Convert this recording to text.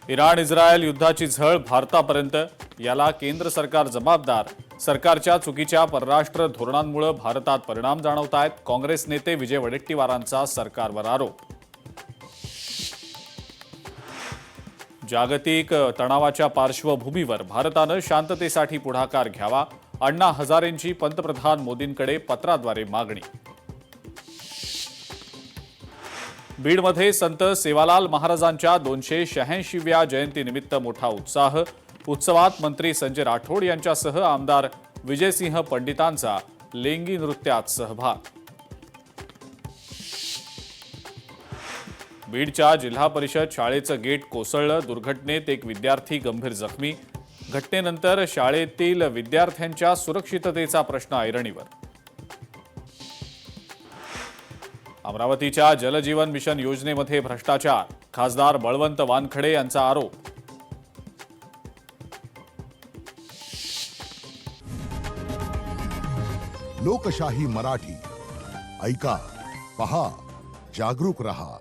Iran Israel युद्धाची झळ भारतापर्यंत, याला केंद्र सरकार जबाबदार. सरकारच्या चुकीच्या परराष्ट्र धोरणांमुळे भारतात परिणाम जाणवत आहेत. काँग्रेस नेते विजय वडेट्टीवारांचा सरकारवर आरोप. जागतिक तणावाच्या पार्श्वभूमीवर भारतानं शांततेसाठी पुढाकार घ्यावा. अण्णा हजारेंची पंतप्रधान मोदींकडे पत्राद्वारे मागणी. बीडमध्ये संत सेवालाल महाराजांच्या 286व्या जयंतीनिमित्त मोठा उत्साह. उत्सवात मंत्री संजय राठोड यांच्यासह आमदार विजयसिंह पंडितांचा लेंगी नृत्यात सहभाग. बीडच्या जिल्हा परिषद शाळेचं गेट कोसळलं. दुर्घटनेत एक विद्यार्थी गंभीर जखमी. घटनेनंतर शाळेतील विद्यार्थ्यांच्या सुरक्षिततेचा प्रश्न ऐरणीवर. अमरावतीच्या जलजीवन मिशन योजनेमध्ये भ्रष्टाचार. खासदार बळवंत वानखडे यांचा आरोप. लोकशाही मराठी ऐका, पहा, जागरूक रहा.